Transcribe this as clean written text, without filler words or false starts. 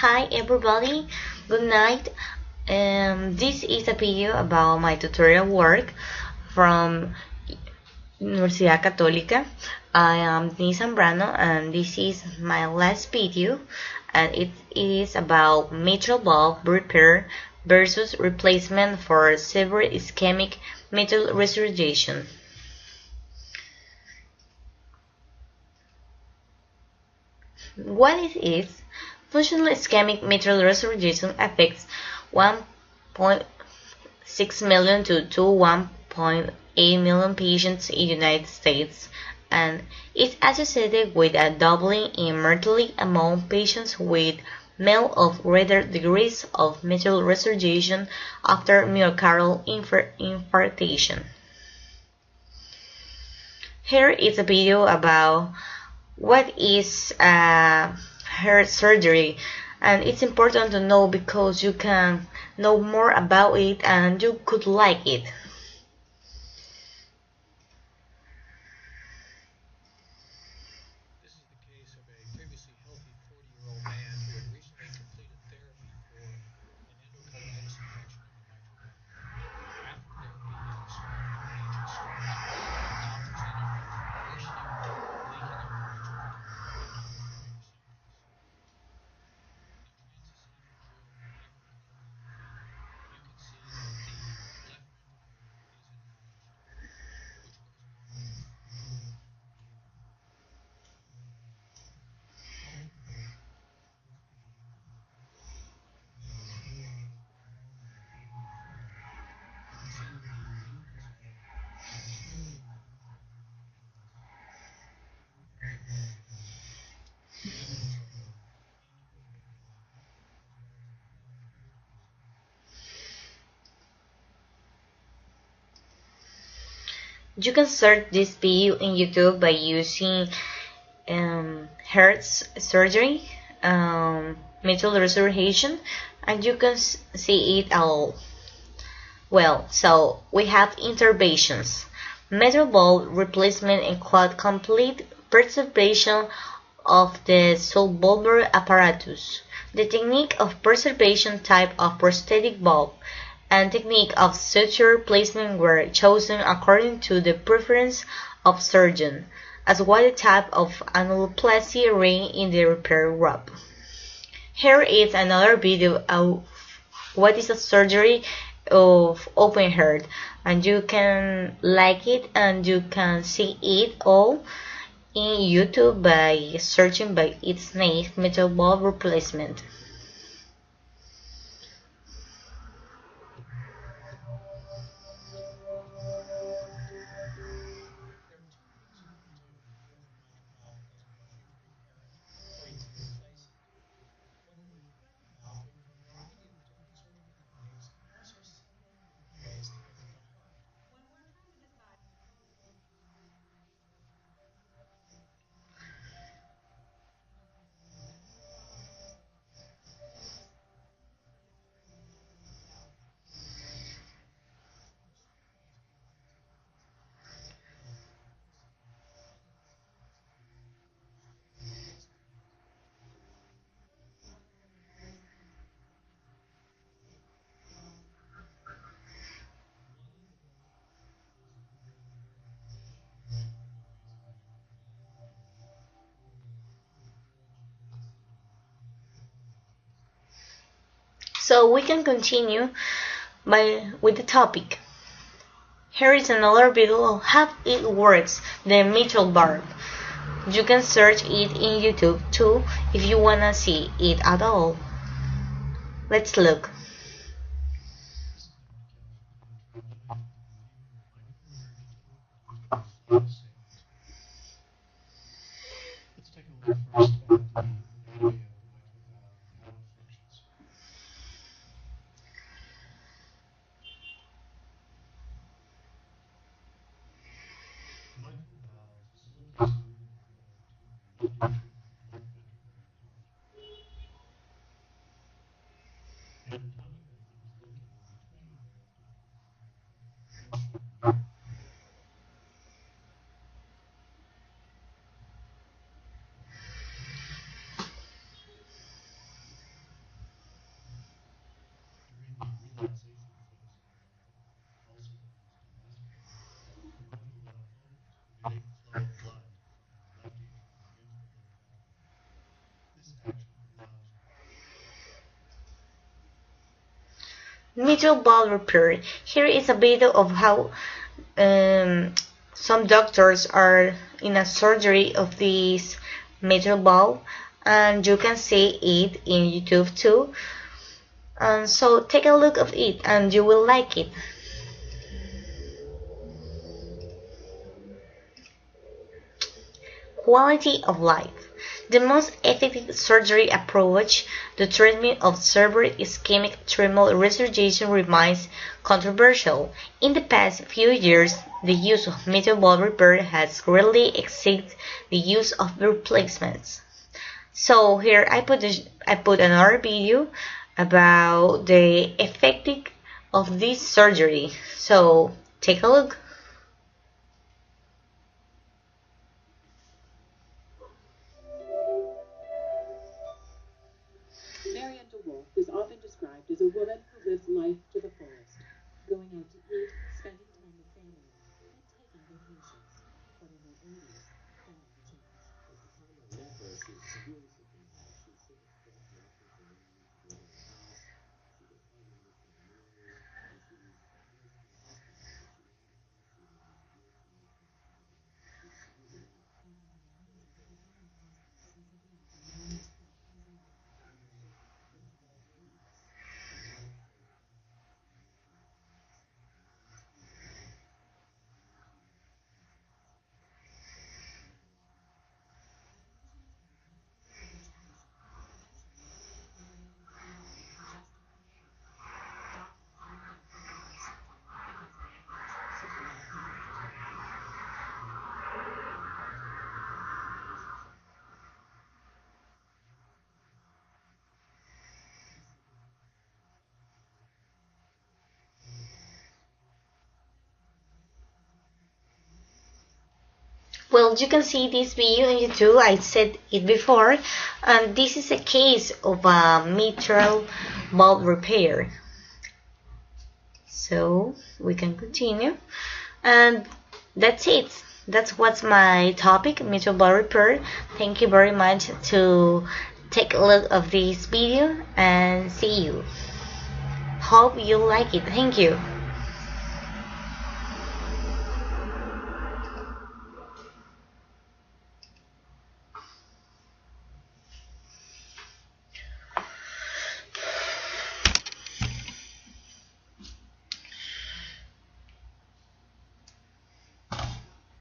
Hi everybody, good night. This is a video about my tutorial work from Universidad Católica. I am Denisse Zambrano and this is my last video, and it is about mitral valve repair versus replacement for severe ischemic mitral regurgitation. What it is? Functional ischemic mitral regurgitation affects 1.6 million to 1.8 million patients in the United States and is associated with a doubling in mortality among patients with mild or greater degrees of mitral regurgitation after myocardial infarction. Here is a video about what is heart surgery, and it's important to know because you can know more about it and you could like it. This is the case of a previously healthy 40-year-old man who had recently completed therapy for an endocarditis infection of the mitral valve. After therapy, he had a small 1-inch enlargement and presented with worsening leaking of the mitral valve with hypertrophic symptoms. In the transesophageal echocardiography, you can see that the left ventricle is enlarged, which goes along with the flow of the echo. You can see that the lesions are slowly incorporating into the vessel. The evidence of the intra-aortic valve, as well as the valve interfaces. You can search this video in YouTube by using heart surgery, mitral regurgitation, and you can see it all. Well, so we have interventions: mitral valve replacement include complete preservation of the subvalvular apparatus, the technique of preservation type of prosthetic valve, and technique of suture placement were chosen according to the preference of surgeon, as well as the type of annuloplasty ring in the repair group. Here is another video of what is a surgery of open heart, and you can like it and you can see it all in YouTube by searching by its name, mitral valve replacement. There are two ways you can do whether a mitral valve has been properly repaired or you can replace it. When we repair the valve, we have a variety of different surgical techniques and also several different ways to get it done. Most surgeons provide several techniques. However, some surgeons specialize in reconstructive surgeries. One of the techniques is regurgitation, otherwise known as regurgitation, where we regurgitate the mitral valve. So we can continue with the topic. Here is another video of how it works, the mitral valve. You can search it in YouTube too if you wanna see it at all. Let's look. This is the mechanical regurgitation technique. I regurgitate the vitreous segment. Let's take a look first at the anatomy of the mitral valve and how it functions. The mitral valve facilitates the movement of blood to the left ventricle and heart. And the tiny valve is located between the left ventricle and the right ventricle. Mitral valve repair. Here is a video of how some doctors are in a surgery of this mitral valve, and you can see it in YouTube too. So take a look of it and you will like it. Quality of life. The most effective surgery approach, the treatment of severe ischemic thermal regurgitation, remains controversial. In the past few years, the use of mitral valve repair has greatly exceeded the use of replacements. So here I put another video about the effective of this surgery. So take a look. Is often described as a woman who lives life to the fullest, going out to eat, spending time with family, and taking vacations. But in her 80s, that changed. At the time I met her, she was severely sick in the house. She was sick with breath walking around, going to the house. She was having missing meals, and she was almost in the hospital because she didn't have a car. She was having severe stomach pain all the time. She was trying to walk. Well, you can see this video on YouTube. I said it before, and this is a case of a mitral valve repair. So we can continue, and that's it. That's what's my topic, mitral valve repair. Thank you very much to take a look of this video, and see you. Hope you like it. Thank you.